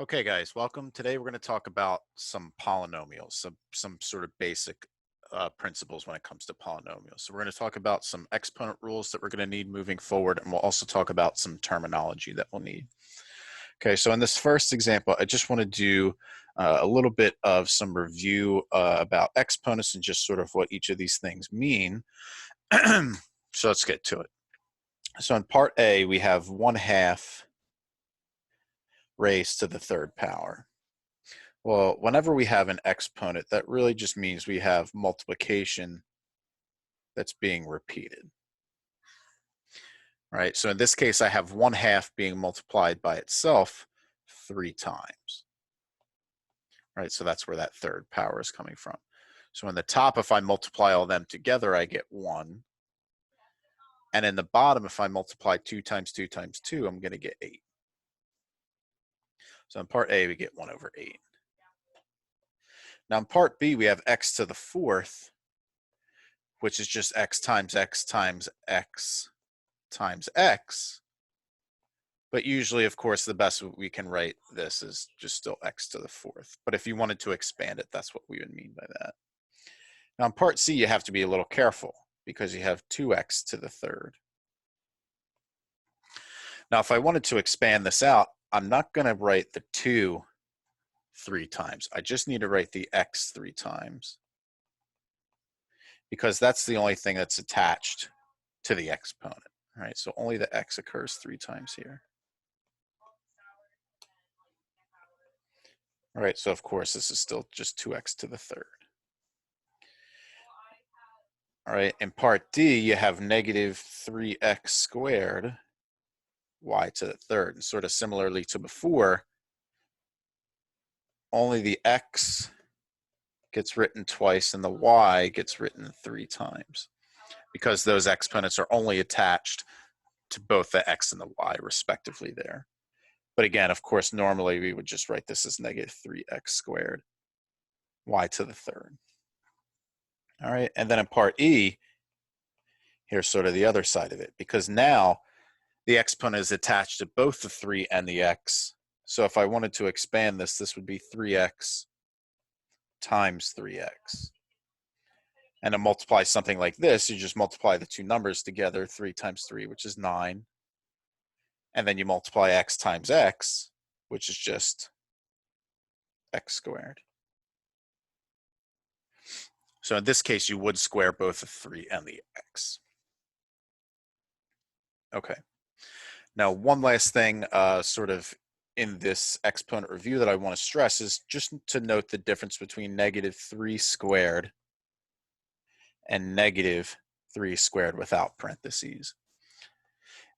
Okay, guys, welcome. Today we're going to talk about some polynomials, some sort of basic principles when it comes to polynomials. So we're going to talk about some exponent rules that we're going to need moving forward, and we'll also talk about some terminology that we'll need. Okay, so in this first example, I just want to do a little bit of some review about exponents and just sort of what each of these things mean. So let's get to it. So in part A, we have 1/2 raised to the third power. Well, whenever we have an exponent, that really just means we have multiplication that's being repeated, right? So in this case, I have 1/2 being multiplied by itself 3 times, right? So that's where that third power is coming from. So in the top, if I multiply all them together, I get 1. And in the bottom, if I multiply 2 times 2 times 2, I'm going to get 8. So in part A, we get 1/8. Now in part B, we have x to the 4th, which is just x times x times x times x. But usually, of course, the best we can write this is just still x to the 4th. But if you wanted to expand it, that's what we would mean by that. Now in part C, you have to be a little careful because you have 2x to the 3rd. Now, if I wanted to expand this out, I'm not going to write the 2 3 times. I just need to write the x 3 times because that's the only thing that's attached to the exponent, right? So only the x occurs 3 times here. All right, so of course, this is still just 2x to the 3rd. All right, in part D, you have negative 3x squared y to the 3rd. And sort of similarly to before, only the x gets written twice and the y gets written 3 times because those exponents are only attached to both the x and the y respectively there. But again, of course, normally we would just write this as negative 3x squared y to the 3rd. All right, and then in part E, here's sort of the other side of it, because now the exponent is attached to both the 3 and the x. So if I wanted to expand this, this would be 3x times 3x. And to multiply something like this, you just multiply the two numbers together, 3 times 3, which is 9. And then you multiply x times x, which is just x squared. So in this case, you would square both the 3 and the x. Okay. Now, one last thing sort of in this exponent review that I want to stress is just to note the difference between negative 3 squared and negative 3 squared without parentheses.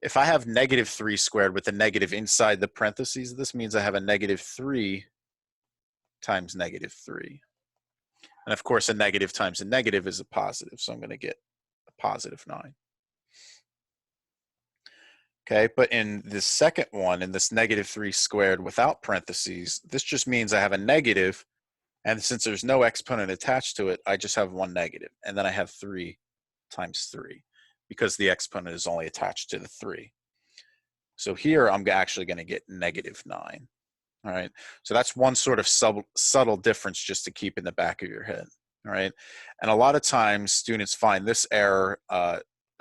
If I have negative 3 squared with a negative inside the parentheses, this means I have a negative 3 times negative 3. And of course, a negative times a negative is a positive, so I'm going to get a positive 9. Okay, but in this second one, in this negative 3 squared without parentheses, this just means I have a negative, and since there's no exponent attached to it, I just have one negative, and then I have 3 times 3, because the exponent is only attached to the 3. So here, I'm actually going to get negative 9. All right, so that's one sort of subtle difference just to keep in the back of your head. All right, and a lot of times students find this error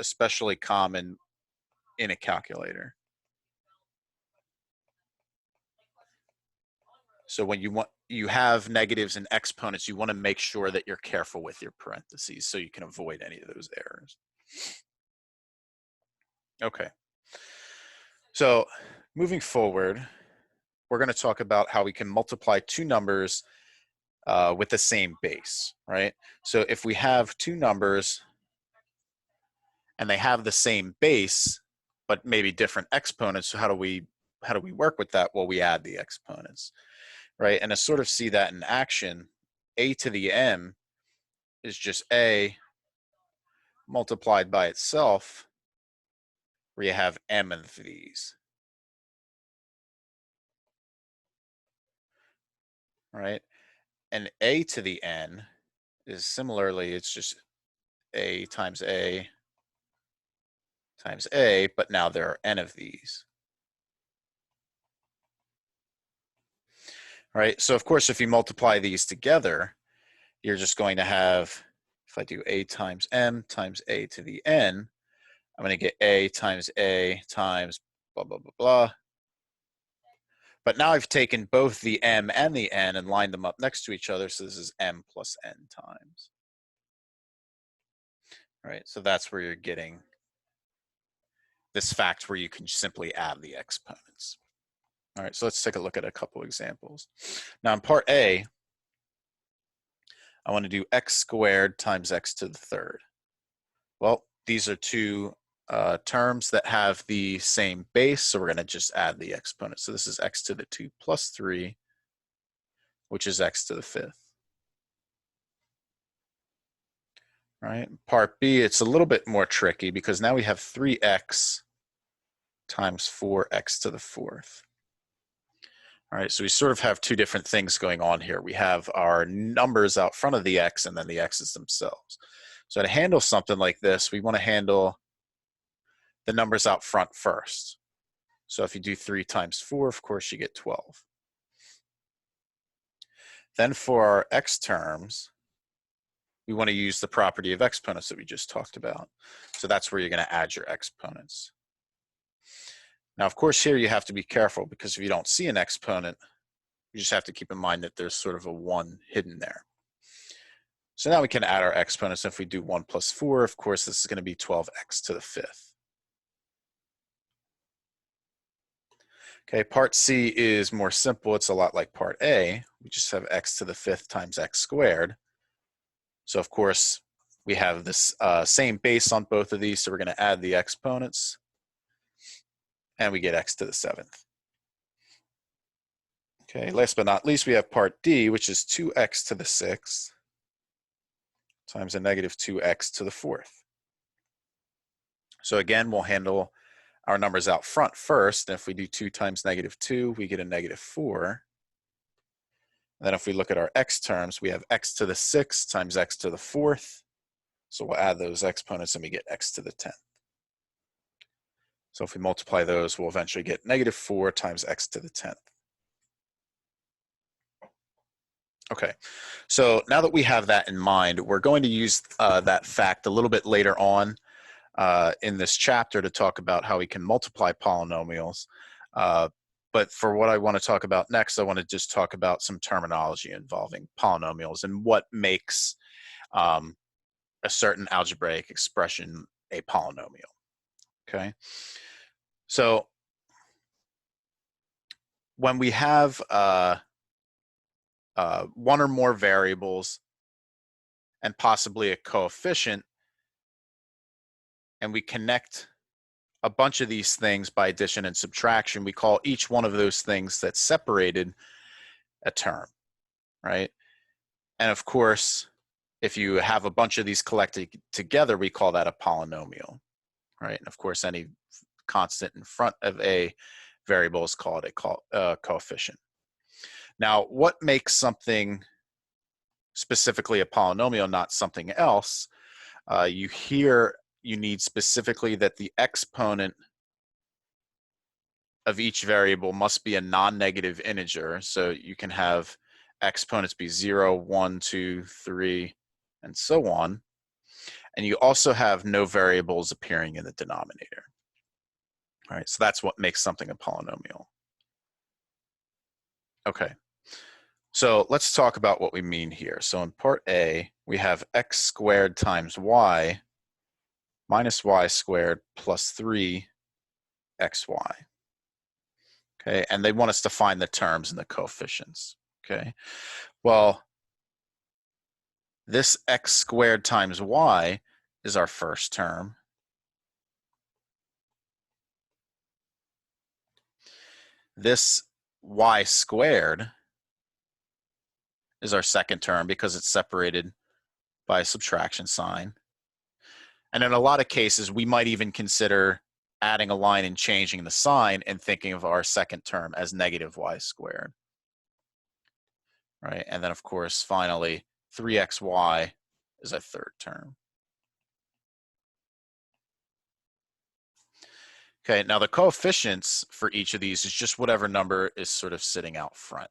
especially common in a calculator. So when you have negatives and exponents, you want to make sure that you're careful with your parentheses so you can avoid any of those errors. Okay. So moving forward, we're going to talk about how we can multiply two numbers with the same base, right? So if we have two numbers and they have the same base, but maybe different exponents, so how do we work with that? Well, we add the exponents, right? And to sort of see that in action, a to the m is just a multiplied by itself, where you have m of these, right? And a to the n is similarly, it's just a times a times a, but now there are n of these. right? So of course, if you multiply these together, you're just going to have, if I do a times m times a to the n, I'm going to get a times blah, blah, blah, blah. But now I've taken both the m and the n and lined them up next to each other. So this is m plus n times. All right, so that's where you're getting this fact where you can simply add the exponents. All right, so let's take a look at a couple examples. Now in part A, I want to do x squared times x to the third. Well, these are two terms that have the same base, so we're going to just add the exponent. So this is x to the 2 plus 3, which is x to the 5th. Right? Part B, it's a little bit more tricky because now we have 3x times 4x to the 4th. All right, so we sort of have two different things going on here. We have our numbers out front of the x and then the x's themselves. So to handle something like this, we want to handle the numbers out front first. So if you do 3 times 4, of course, you get 12. Then for our x terms, we want to use the property of exponents that we just talked about. So that's where you're going to add your exponents. Now, of course, here you have to be careful because if you don't see an exponent, you just have to keep in mind that there's sort of a 1 hidden there. So now we can add our exponents. If we do 1 plus 4, of course, this is going to be 12x to the 5th. Okay, part C is more simple. It's a lot like part A. We just have x to the 5th times x squared. So of course, we have this same base on both of these, so we're going to add the exponents, and we get x to the 7th. Okay, last but not least, we have part D, which is 2x to the 6th times a negative 2x to the 4th. So again, we'll handle our numbers out front first. And if we do 2 times negative 2, we get a negative 4. And then if we look at our x terms, we have x to the 6th times x to the 4th. So we'll add those exponents and we get x to the 10th. So if we multiply those, we'll eventually get negative 4 times x to the 10th. Okay, so now that we have that in mind, we're going to use that fact a little bit later on in this chapter to talk about how we can multiply polynomials. But for what I want to talk about next, I want to just talk about some terminology involving polynomials and what makes a certain algebraic expression a polynomial. Okay, so when we have one or more variables and possibly a coefficient, and we connect a bunch of these things by addition and subtraction, we call each one of those things that's separated a term, right? And of course, if you have a bunch of these collected together, we call that a polynomial, right? And of course, any constant in front of a variable is called a coefficient. Now, what makes something specifically a polynomial, not something else? You need specifically that the exponent of each variable must be a non-negative integer. So you can have exponents be 0, 1, 2, 3, and so on. And you also have no variables appearing in the denominator. All right, so that's what makes something a polynomial. Okay, so let's talk about what we mean here. So in part A, we have x squared times y minus y squared plus 3xy. Okay, and they want us to find the terms and the coefficients. Okay, well, this x squared times y is our first term. This y squared is our second term because it's separated by a subtraction sign. And in a lot of cases, we might even consider adding a line and changing the sign and thinking of our second term as negative y squared. Right? And then, of course, finally, 3xy is our third term. Okay, now the coefficients for each of these is just whatever number is sort of sitting out front.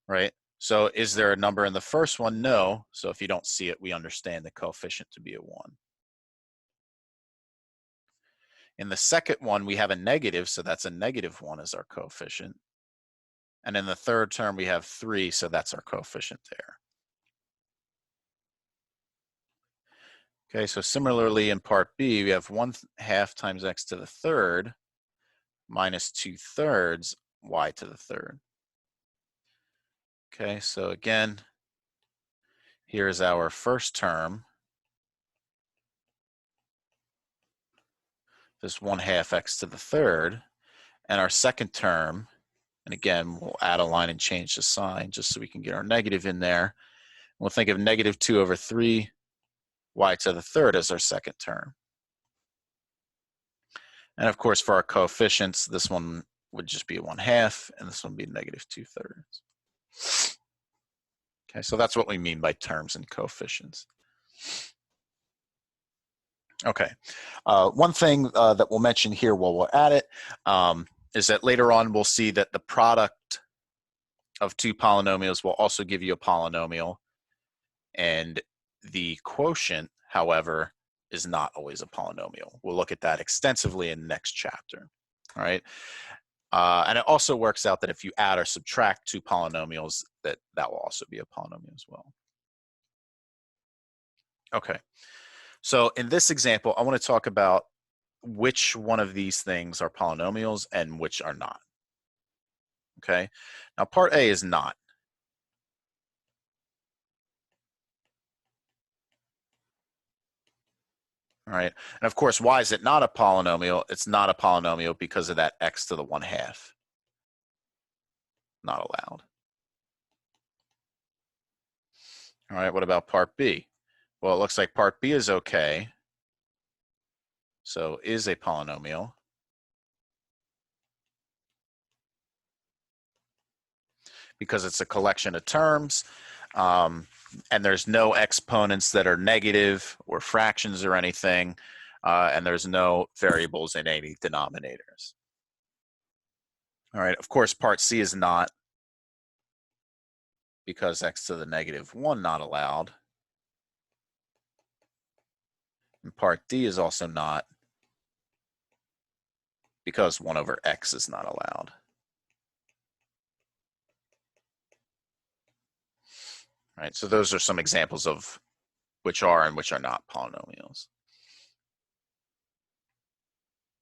right? So is there a number in the first one? No. So if you don't see it, we understand the coefficient to be a 1. In the second one, we have a negative, so that's a -1 as our coefficient. And in the third term, we have 3, so that's our coefficient there. Okay, so similarly in part B, we have 1/2 times x to the third minus 2/3 y to the third. Okay, so again, here's our first term. This 1/2 x to the third. And our second term, and again, we'll add a line and change the sign just so we can get our negative in there. We'll think of -2/3 y to the third as our second term. And of course, for our coefficients, this one would just be 1/2, and this one would be -2/3. Okay, so that's what we mean by terms and coefficients. Okay, one thing that we'll mention here while we're at it is that later on we'll see that the product of two polynomials will also give you a polynomial, and the quotient, however, is not always a polynomial. We'll look at that extensively in the next chapter. All right. And it also works out that if you add or subtract two polynomials, that will also be a polynomial as well. Okay. So in this example, I want to talk about which one of these things are polynomials and which are not. Okay. Now part A is not. All right. And of course, why is it not a polynomial? It's not a polynomial because of that x to the 1/2. Not allowed. All right. What about part B? Well, it looks like part B is okay. So is a polynomial. Because it's a collection of terms, and there's no exponents that are negative or fractions or anything, and there's no variables in any denominators. All right, of course, part C is not, because x to the -1 not allowed. And part D is also not, because 1/x is not allowed. All right, so those are some examples of which are and which are not polynomials.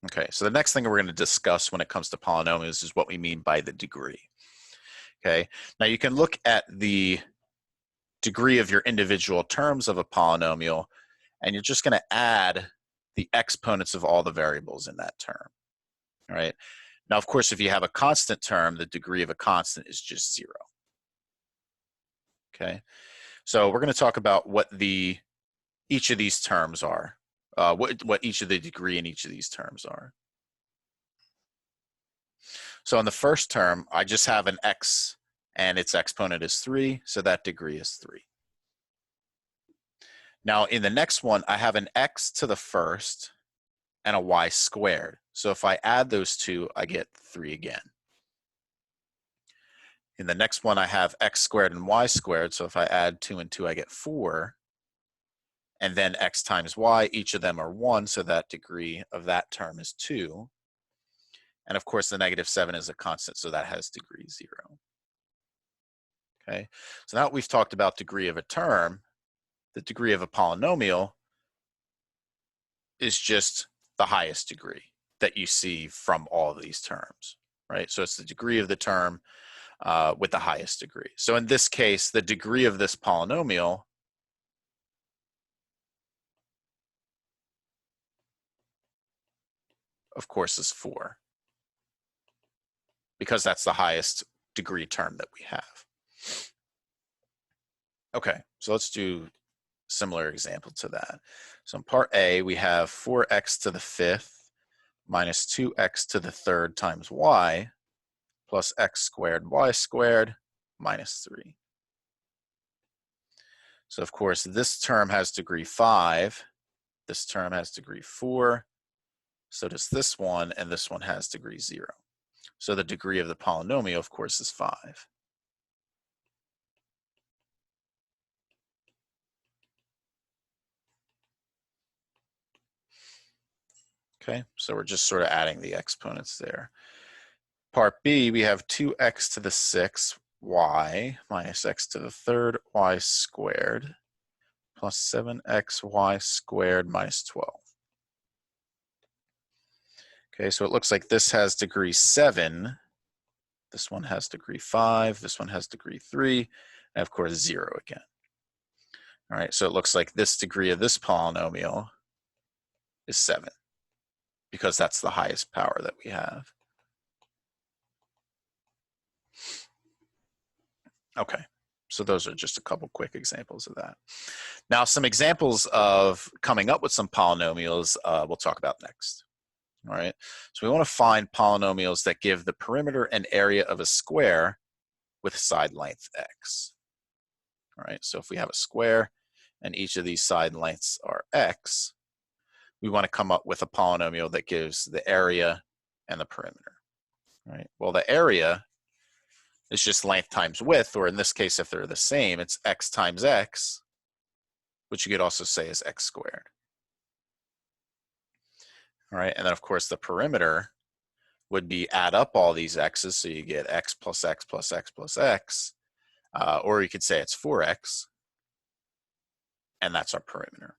Okay, so the next thing we're going to discuss when it comes to polynomials is what we mean by the degree. Okay, now you can look at the degree of your individual terms of a polynomial, and you're just going to add the exponents of all the variables in that term. All right. Now, of course, if you have a constant term, the degree of a constant is just 0. Okay. So we're going to talk about what each of these terms are, what each of the degree in each of these terms are. So in the first term, I just have an x and its exponent is 3, so that degree is 3. Now in the next one, I have an x to the first and a y squared. So if I add those two, I get 3 again. In the next one, I have x squared and y squared. So if I add 2 and 2, I get 4. And then x times y, each of them are 1, so that degree of that term is 2. And of course, the -7 is a constant, so that has degree 0. Okay, so now that we've talked about degree of a term, the degree of a polynomial is just the highest degree that you see from all of these terms, right? So it's the degree of the term with the highest degree. So in this case, the degree of this polynomial of course is 4, because that's the highest degree term that we have. Okay, so let's do a similar example to that. So in part A, we have 4x to the 5th minus 2x to the 3rd times y plus x squared y squared minus 3. So of course, this term has degree 5, this term has degree 4, so does this one, and this one has degree 0. So the degree of the polynomial, of course, is 5. Okay, so we're just sort of adding the exponents there. Part B, we have 2x to the 6th y minus x to the 3rd y squared plus 7xy squared minus 12. Okay, so it looks like this has degree 7. This one has degree 5. This one has degree 3. And of course, 0 again. All right, so it looks like this degree of this polynomial is 7 because that's the highest power that we have. Okay, so those are just a couple quick examples of that. Now, some examples of coming up with some polynomials we'll talk about next. All right, so we want to find polynomials that give the perimeter and area of a square with side length x. All right, so if we have a square and each of these side lengths are x, we want to come up with a polynomial that gives the area and the perimeter. All right, well, the area is just length times width, or in this case, if they're the same, it's x times x, which you could also say is x squared. All right, and then of course the perimeter would be add up all these x's, so you get x plus x plus x plus x, or you could say it's 4x, and that's our perimeter.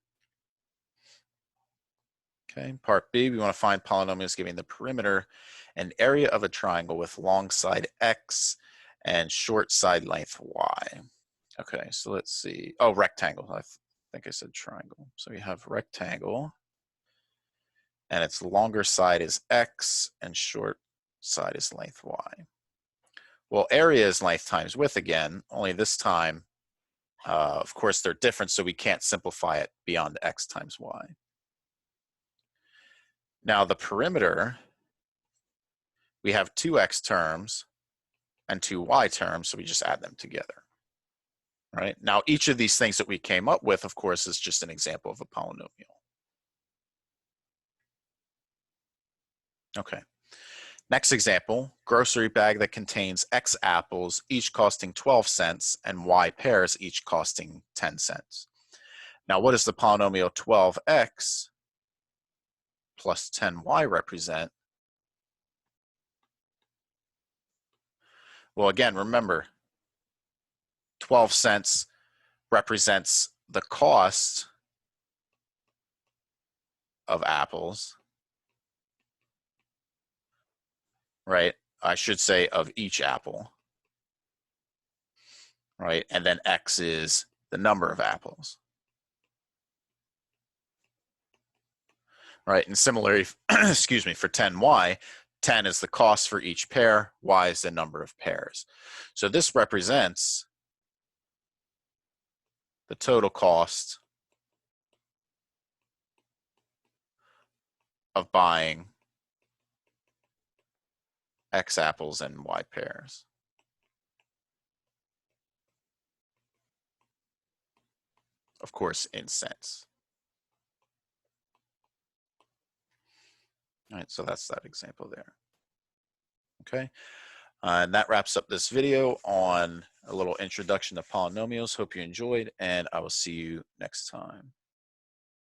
Okay, part B, we want to find polynomials giving the perimeter and area of a triangle with long side x and short side length y. Okay, so let's see. Oh, rectangle. I think I said triangle. So we have rectangle, and its longer side is x and short side is length y. Well, area is length times width again, only this time, of course, they're different, so we can't simplify it beyond x times y. Now, the perimeter, we have 2x terms and 2y terms, so we just add them together. Right? Now, each of these things that we came up with, of course, is just an example of a polynomial. Okay. Next example, grocery bag that contains X apples, each costing 12 cents, and Y pears, each costing 10 cents. Now, what does the polynomial 12x plus 10y represent? Well, again, remember, 12 cents represents the cost of apples, right? I should say of each apple, right? And then X is the number of apples, right? And similarly, excuse me, for 10y, 10 is the cost for each pair, y is the number of pairs. So this represents the total cost of buying X apples and Y pears. Of course, in cents. All right, so that's that example there. Okay, and that wraps up this video on a little introduction to polynomials. Hope you enjoyed, and I will see you next time.